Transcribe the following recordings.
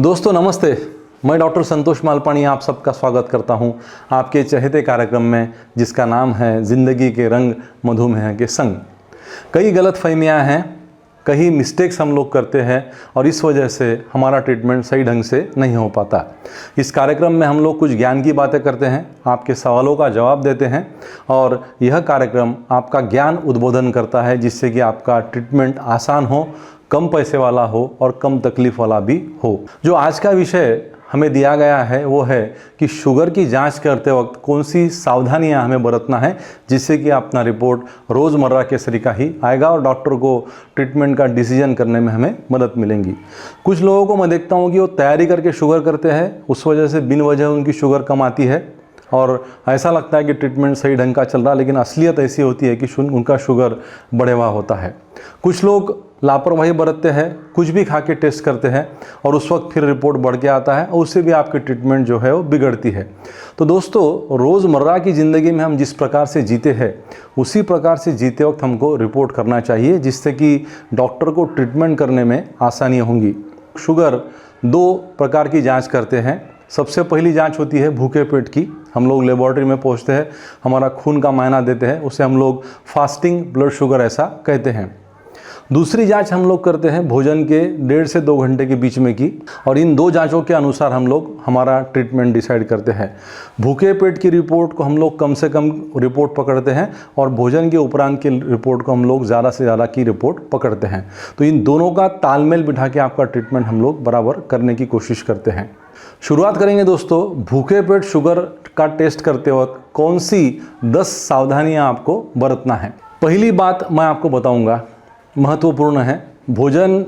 दोस्तों नमस्ते, मैं डॉक्टर संतोष मालपानी आप सबका स्वागत करता हूं आपके चहेते कार्यक्रम में जिसका नाम है ज़िंदगी के रंग मधुमेह के संग। कई गलतफहमियां हैं, कई मिस्टेक्स हम लोग करते हैं और इस वजह से हमारा ट्रीटमेंट सही ढंग से नहीं हो पाता। इस कार्यक्रम में हम लोग कुछ ज्ञान की बातें करते हैं, आपके सवालों का जवाब देते हैं और यह कार्यक्रम आपका ज्ञान उद्बोधन करता है जिससे कि आपका ट्रीटमेंट आसान हो, कम पैसे वाला हो और कम तकलीफ वाला भी हो। जो आज का विषय हमें दिया गया है वो है कि शुगर की जांच करते वक्त कौन सी सावधानियां हमें बरतना है जिससे कि अपना रिपोर्ट रोज़मर्रा के तरीका ही आएगा और डॉक्टर को ट्रीटमेंट का डिसीजन करने में हमें मदद मिलेंगी। कुछ लोगों को मैं देखता हूँ कि वो तैयारी करके शुगर करते हैं, उस वजह से बिन वजह उनकी शुगर कम आती है और ऐसा लगता है कि ट्रीटमेंट सही ढंग का चल रहा है, लेकिन असलियत ऐसी होती है कि उनका शुगर बढ़े हुआ होता है। कुछ लोग लापरवाही बरतते हैं, कुछ भी खा के टेस्ट करते हैं और उस वक्त फिर रिपोर्ट बढ़ के आता है और उससे भी आपकी ट्रीटमेंट जो है वो बिगड़ती है। तो दोस्तों, रोज़मर्रा की ज़िंदगी में हम जिस प्रकार से जीते हैं उसी प्रकार से जीते वक्त हमको रिपोर्ट करना चाहिए जिससे कि डॉक्टर को ट्रीटमेंट करने में आसानियाँ होंगी। शुगर 2 प्रकार की जाँच करते हैं। सबसे पहली जांच होती है भूखे पेट की। हम लोग लेबोरेटरी में पहुंचते हैं, हमारा खून का मायना देते हैं, उसे हम लोग फास्टिंग ब्लड शुगर ऐसा कहते हैं। दूसरी जांच हम लोग करते हैं भोजन के 1.5 से 2 घंटे के बीच में की और इन 2 जांचों के अनुसार हम लोग हमारा ट्रीटमेंट डिसाइड करते हैं। भूखे पेट की रिपोर्ट को हम लोग कम से कम रिपोर्ट पकड़ते हैं और भोजन के उपरांत की रिपोर्ट को हम लोग ज़्यादा से ज़्यादा की रिपोर्ट पकड़ते हैं। तो इन दोनों का तालमेल बिठा के आपका ट्रीटमेंट हम लोग बराबर करने की कोशिश करते हैं। शुरुआत करेंगे दोस्तों, भूखे पेट शुगर का टेस्ट करते वक्त कौन सी 10 सावधानियां आपको बरतना है। पहली बात मैं आपको बताऊंगा, महत्वपूर्ण है। भोजन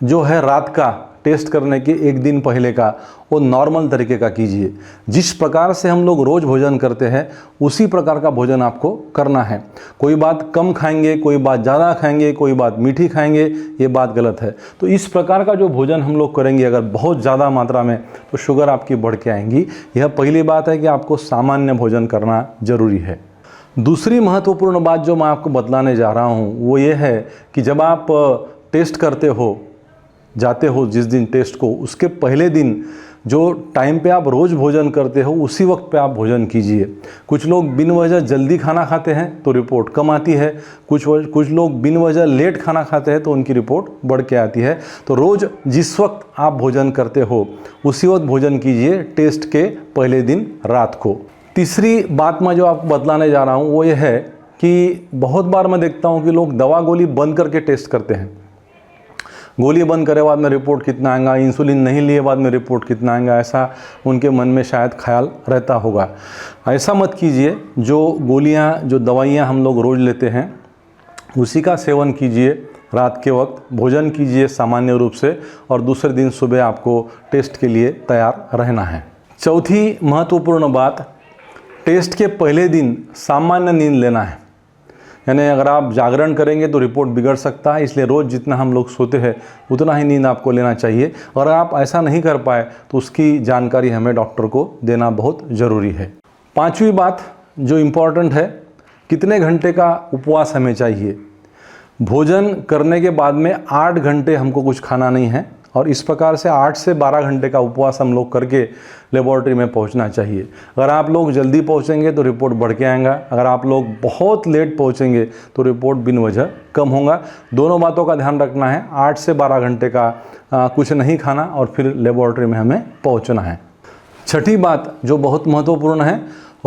जो है रात का टेस्ट करने के 1 दिन पहले का वो नॉर्मल तरीके का कीजिए। जिस प्रकार से हम लोग रोज़ भोजन करते हैं उसी प्रकार का भोजन आपको करना है। कोई बात कम खाएंगे, कोई बात ज़्यादा खाएंगे, कोई बात मीठी खाएंगे, ये बात गलत है। तो इस प्रकार का जो भोजन हम लोग करेंगे अगर बहुत ज़्यादा मात्रा में तो शुगर आपकी बढ़ के आएंगी। यह पहली बात है कि आपको सामान्य भोजन करना जरूरी है। दूसरी महत्वपूर्ण बात जो मैं आपको बतलाने जा रहा हूँ वो ये है कि जब आप टेस्ट करते हो, जाते हो जिस दिन टेस्ट को, उसके पहले दिन जो टाइम पे आप रोज़ भोजन करते हो उसी वक्त पे आप भोजन कीजिए। कुछ लोग बिन वजह जल्दी खाना खाते हैं तो रिपोर्ट कम आती है, कुछ लोग बिन वजह लेट खाना खाते हैं तो उनकी रिपोर्ट बढ़ के आती है। तो रोज़ जिस वक्त आप भोजन करते हो उसी वक्त भोजन कीजिए, टेस्ट के पहले दिन रात को। तीसरी बात मैं जो आपको बतलाने जा रहा हूँ वो ये है कि बहुत बार मैं देखता हूँ कि लोग दवा गोली बंद करके टेस्ट करते हैं। गोली बंद करे बाद में रिपोर्ट कितना आएगा, इंसुलिन नहीं लिए बाद में रिपोर्ट कितना आएगा, ऐसा उनके मन में शायद ख्याल रहता होगा। ऐसा मत कीजिए। जो गोलियाँ, जो दवाइयाँ हम लोग रोज़ लेते हैं उसी का सेवन कीजिए। रात के वक्त भोजन कीजिए सामान्य रूप से और दूसरे दिन सुबह आपको टेस्ट के लिए तैयार रहना है। चौथी महत्वपूर्ण बात, टेस्ट के पहले दिन सामान्य नींद लेना है। यानी अगर आप जागरण करेंगे तो रिपोर्ट बिगड़ सकता है, इसलिए रोज़ जितना हम लोग सोते हैं उतना ही नींद आपको लेना चाहिए। और आप ऐसा नहीं कर पाए तो उसकी जानकारी हमें डॉक्टर को देना बहुत ज़रूरी है। 5वीं बात जो इम्पॉर्टेंट है, कितने घंटे का उपवास हमें चाहिए। भोजन करने के बाद में 8 घंटे हमको कुछ खाना नहीं है और इस प्रकार से 8 से 12 घंटे का उपवास हम लोग करके लेबोरेटरी में पहुंचना चाहिए। अगर आप लोग जल्दी पहुंचेंगे तो रिपोर्ट बढ़ के आएगा, अगर आप लोग बहुत लेट पहुंचेंगे तो रिपोर्ट बिन वजह कम होगा। दोनों बातों का ध्यान रखना है। 8 से 12 घंटे का कुछ नहीं खाना और फिर लेबोरेटरी में हमें पहुँचना है। छठी बात जो बहुत महत्वपूर्ण है,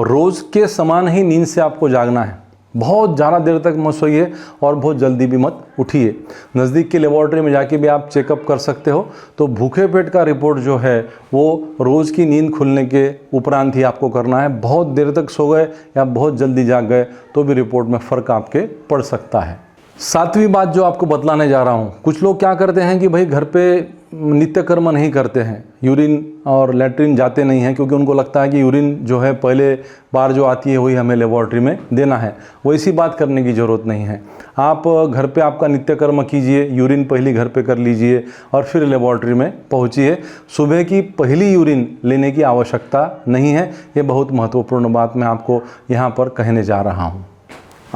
रोज़ के समान ही नींद से आपको जागना है। बहुत ज़्यादा देर तक मत सोइए और बहुत जल्दी भी मत उठिए। नज़दीक की लेबोरेटरी में जाके भी आप चेकअप कर सकते हो। तो भूखे पेट का रिपोर्ट जो है वो रोज़ की नींद खुलने के उपरांत ही आपको करना है। बहुत देर तक सो गए या बहुत जल्दी जाग गए तो भी रिपोर्ट में फ़र्क आपके पड़ सकता है। 7वीं बात जो आपको बतलाने जा रहा हूँ, कुछ लोग क्या करते हैं कि भाई घर पे नित्य कर्म नहीं करते हैं, यूरिन और लैट्रिन जाते नहीं हैं क्योंकि उनको लगता है कि यूरिन जो है पहले बार जो आती है वही हमें लेबोरेटरी में देना है। वैसी बात करने की ज़रूरत नहीं है। आप घर पे आपका नित्य कर्म कीजिए, यूरिन पहली घर पे कर लीजिए और फिर लेबोरेटरी में पहुंचिए। सुबह की पहली यूरिन लेने की आवश्यकता नहीं है। ये बहुत महत्वपूर्ण बात मैं आपको यहाँ पर कहने जा रहा हूँ।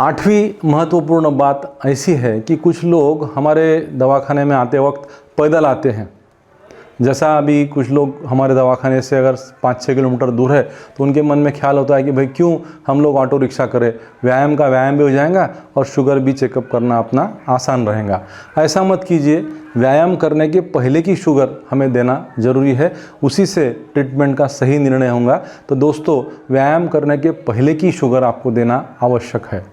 8वीं महत्वपूर्ण बात ऐसी है कि कुछ लोग हमारे दवाखाने में आते वक्त पैदल आते हैं। जैसा अभी कुछ लोग हमारे दवाखाने से अगर 5-6 किलोमीटर दूर है तो उनके मन में ख्याल होता है कि भाई क्यों हम लोग ऑटो रिक्शा करें, व्यायाम का व्यायाम भी हो जाएगा और शुगर भी चेकअप करना अपना आसान रहेगा। ऐसा मत कीजिए। व्यायाम करने के पहले की शुगर हमें देना ज़रूरी है, उसी से ट्रीटमेंट का सही निर्णय होगा। तो दोस्तों, व्यायाम करने के पहले की शुगर आपको देना आवश्यक है।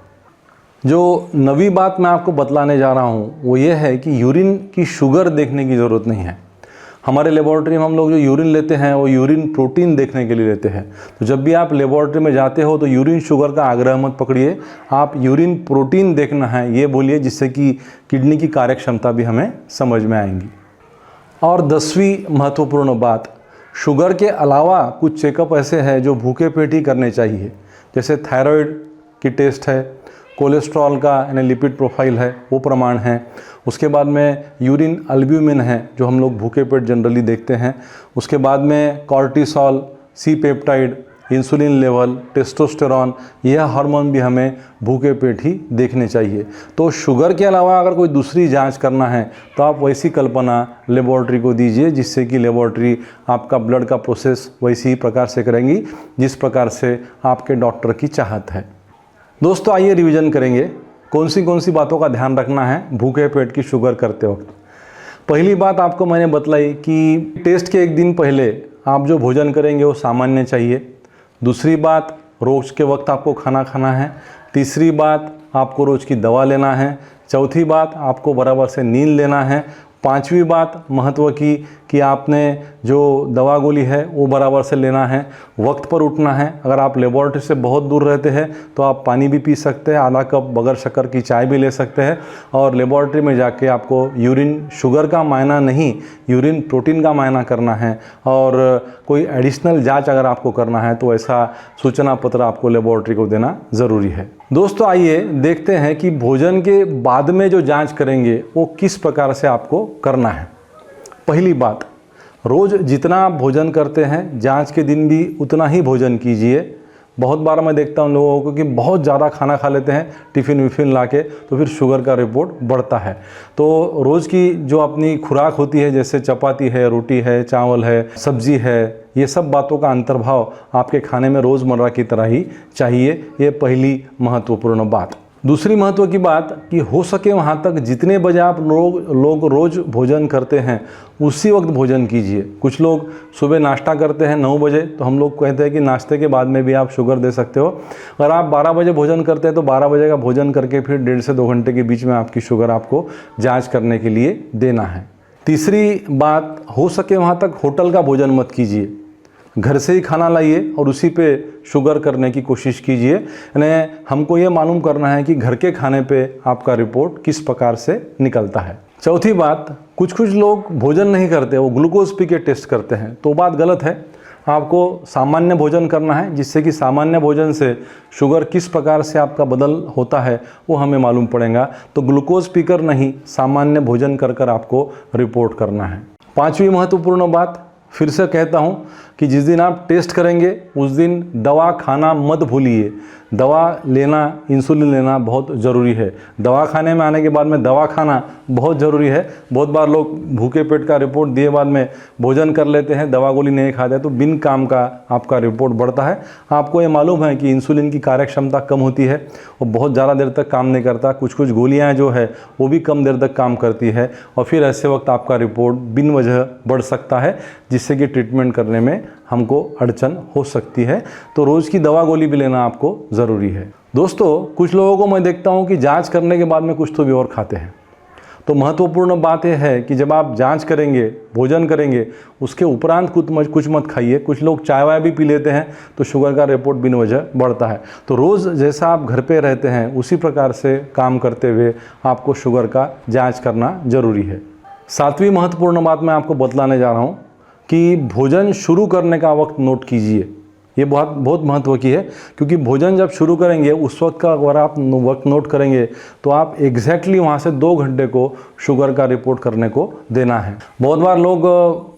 जो नवी बात मैं आपको बतलाने जा रहा हूँ वो ये है कि यूरिन की शुगर देखने की ज़रूरत नहीं है। हमारे लेबॉरेटरी में हम लोग जो यूरिन लेते हैं वो यूरिन प्रोटीन देखने के लिए लेते हैं। तो जब भी आप लेबॉरेटरी में जाते हो तो यूरिन शुगर का आग्रह मत पकड़िए, आप यूरिन प्रोटीन देखना है ये बोलिए, जिससे कि किडनी की कार्यक्षमता भी हमें समझ में आएंगी। और 10वीं महत्वपूर्ण बात, शुगर के अलावा कुछ चेकअप ऐसे हैं जो भूखे पेट ही करने चाहिए। जैसे थायराइड की टेस्ट है, कोलेस्ट्रॉल का यानी लिपिड प्रोफाइल है वो प्रमाण है, उसके बाद में यूरिन अल्ब्यूमिन है जो हम लोग भूखे पेट जनरली देखते हैं, उसके बाद में cortisol, C peptide, insulin level, testosterone, यह हार्मोन भी हमें भूखे पेट ही देखने चाहिए। तो शुगर के अलावा अगर कोई दूसरी जांच करना है तो आप वैसी कल्पना लेबॉरेटरी को दीजिए, जिससे कि लेबॉरेटरी आपका ब्लड का प्रोसेस वैसी ही प्रकार से करेंगी जिस प्रकार से आपके डॉक्टर की चाहत है। दोस्तों, आइए रिवीजन करेंगे कौन सी बातों का ध्यान रखना है भूखे पेट की शुगर करते वक्त। पहली बात आपको मैंने बतलाई कि टेस्ट के एक दिन पहले आप जो भोजन करेंगे वो सामान्य चाहिए। दूसरी बात, रोज़ के वक्त आपको खाना खाना है। तीसरी बात, आपको रोज़ की दवा लेना है। चौथी बात, आपको बराबर से नींद लेना है। पांचवी बात महत्व की कि आपने जो दवा गोली है वो बराबर से लेना है, वक्त पर उठना है। अगर आप लेबॉरेटरी से बहुत दूर रहते हैं तो आप पानी भी पी सकते हैं, आधा कप बगैर शक्कर की चाय भी ले सकते हैं। और लेबॉरेटरी में जाके आपको यूरिन शुगर का मायना नहीं, यूरिन प्रोटीन का मायना करना है। और कोई एडिशनल जांच अगर आपको करना है तो ऐसा सूचना पत्र आपको लेबॉरेटरी को देना ज़रूरी है। दोस्तों, आइए देखते हैं कि भोजन के बाद में जो जांच करेंगे वो किस प्रकार से आपको करना है। पहली बात, रोज़ जितना आप भोजन करते हैं जांच के दिन भी उतना ही भोजन कीजिए। बहुत बार मैं देखता हूँ लोगों को कि बहुत ज़्यादा खाना खा लेते हैं टिफ़िन विफ़िन ला के, तो फिर शुगर का रिपोर्ट बढ़ता है। तो रोज़ की जो अपनी खुराक होती है, जैसे चपाती है, रोटी है, चावल है, सब्जी है, ये सब बातों का अंतर्भाव आपके खाने में रोज़मर्रा की तरह ही चाहिए। ये पहली महत्वपूर्ण बात। दूसरी महत्व की बात कि हो सके वहाँ तक जितने बजे आप लोग रोज़ भोजन करते हैं उसी वक्त भोजन कीजिए। कुछ लोग सुबह नाश्ता करते हैं 9 बजे, तो हम लोग कहते हैं कि नाश्ते के बाद में भी आप शुगर दे सकते हो। अगर आप 12 बजे भोजन करते हैं तो 12 बजे का भोजन करके फिर 1.5 से 2 घंटे के बीच में आपकी शुगर आपको जाँच करने के लिए देना है। तीसरी बात, हो सके वहाँ तक होटल का भोजन मत कीजिए, घर से ही खाना लाइए और उसी पे शुगर करने की कोशिश कीजिए। यानी हमको ये मालूम करना है कि घर के खाने पे आपका रिपोर्ट किस प्रकार से निकलता है। चौथी बात, कुछ लोग भोजन नहीं करते, वो ग्लूकोज पी के टेस्ट करते हैं, तो बात गलत है। आपको सामान्य भोजन करना है, जिससे कि सामान्य भोजन से शुगर किस प्रकार से आपका बदल होता है वो हमें मालूम पड़ेगा। तो ग्लूकोज पीकर नहीं, सामान्य भोजन कर आपको रिपोर्ट करना है। पांचवी महत्वपूर्ण बात, फिर से कहता हूँ कि जिस दिन आप टेस्ट करेंगे उस दिन दवा खाना मत भूलिए। दवा लेना, इंसुलिन लेना बहुत ज़रूरी है। दवा खाने में आने के बाद में दवा खाना बहुत ज़रूरी है। बहुत बार लोग भूखे पेट का रिपोर्ट दिए बाद में भोजन कर लेते हैं, दवा गोली नहीं खाते, तो बिन काम का आपका रिपोर्ट बढ़ता है। आपको ये मालूम है कि इंसुलिन की कार्यक्षमता कम होती है, वो बहुत ज़्यादा देर तक काम नहीं करता। कुछ गोलियाँ जो है वो भी कम देर तक काम करती है, और फिर ऐसे वक्त आपका रिपोर्ट बिन वजह बढ़ सकता है, जिससे कि ट्रीटमेंट करने में हमको अड़चन हो सकती है। तो रोज़ की दवा गोली भी लेना आपको ज़रूरी है। दोस्तों, कुछ लोगों को मैं देखता हूँ कि जांच करने के बाद में कुछ तो भी और खाते हैं। तो महत्वपूर्ण बात यह है कि जब आप जांच करेंगे, भोजन करेंगे, उसके उपरांत कुछ मत खाइए। कुछ लोग चाय वाय भी पी लेते हैं तो शुगर का रिपोर्ट बिन वजह बढ़ता है। तो रोज़ जैसा आप घर पे रहते हैं उसी प्रकार से काम करते हुए आपको शुगर का जाँच करना ज़रूरी है। सातवीं महत्वपूर्ण बात मैं आपको बतलाने जा रहा हूँ कि भोजन शुरू करने का वक्त नोट कीजिए। ये बहुत महत्व की है, क्योंकि भोजन जब शुरू करेंगे उस वक्त का अगर आप वक्त नोट करेंगे तो आप एग्जैक्टली वहाँ से 2 घंटे को शुगर का रिपोर्ट करने को देना है। बहुत बार लोग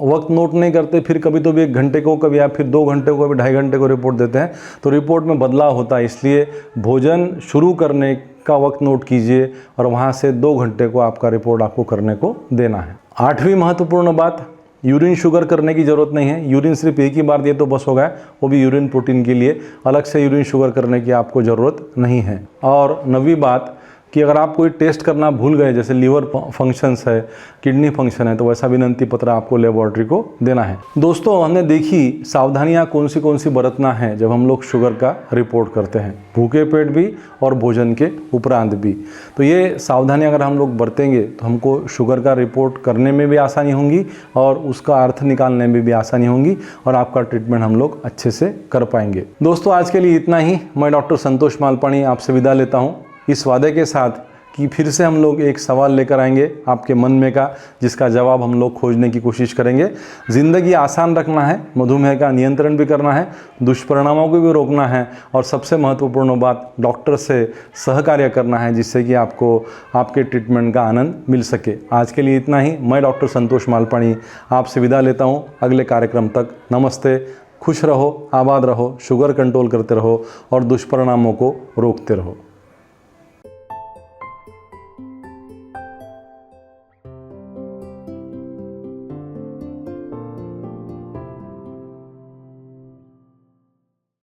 वक्त नोट नहीं करते, फिर कभी तो भी 1 घंटे को, कभी आप फिर 2 घंटे को, कभी 2.5 घंटे को रिपोर्ट देते हैं, तो रिपोर्ट में बदलाव होता है। इसलिए भोजन शुरू करने का वक्त नोट कीजिए और वहाँ से 2 घंटे को आपका रिपोर्ट आपको करने को देना है। 8वीं महत्वपूर्ण बात, यूरिन शुगर करने की ज़रूरत नहीं है। यूरिन सिर्फ एक ही बार दिए तो बस हो गया, वो भी यूरिन प्रोटीन के लिए। अलग से यूरिन शुगर करने की आपको ज़रूरत नहीं है। और 9वीं बात कि अगर आप कोई टेस्ट करना भूल गए, जैसे लीवर फंक्शंस है, किडनी फंक्शन है, तो वैसा विनंती पत्र आपको लेबोरेटरी को देना है। दोस्तों, हमने देखी सावधानियां कौन सी बरतना है जब हम लोग शुगर का रिपोर्ट करते हैं, भूखे पेट भी और भोजन के उपरांत भी। तो ये सावधानियां अगर हम लोग बरतेंगे तो हमको शुगर का रिपोर्ट करने में भी आसानी होंगी और उसका अर्थ निकालने में भी आसानी होंगी और आपका ट्रीटमेंट हम लोग अच्छे से कर पाएंगे। दोस्तों, आज के लिए इतना ही। मैं डॉक्टर संतोष मालपानी आपसे विदा लेता हूँ, इस वादे के साथ कि फिर से हम लोग एक सवाल लेकर आएंगे आपके मन में का, जिसका जवाब हम लोग खोजने की कोशिश करेंगे। ज़िंदगी आसान रखना है, मधुमेह का नियंत्रण भी करना है, दुष्परिणामों को भी रोकना है और सबसे महत्वपूर्ण बात, डॉक्टर से सहकार्य करना है, जिससे कि आपको आपके ट्रीटमेंट का आनंद मिल सके। आज के लिए इतना ही। मैं डॉक्टर संतोष मालपानी आपसे विदा लेता हूँ। अगले कार्यक्रम तक नमस्ते। खुश रहो, आबाद रहो, शुगर कंट्रोल करते रहो और दुष्परिणामों को रोकते रहो।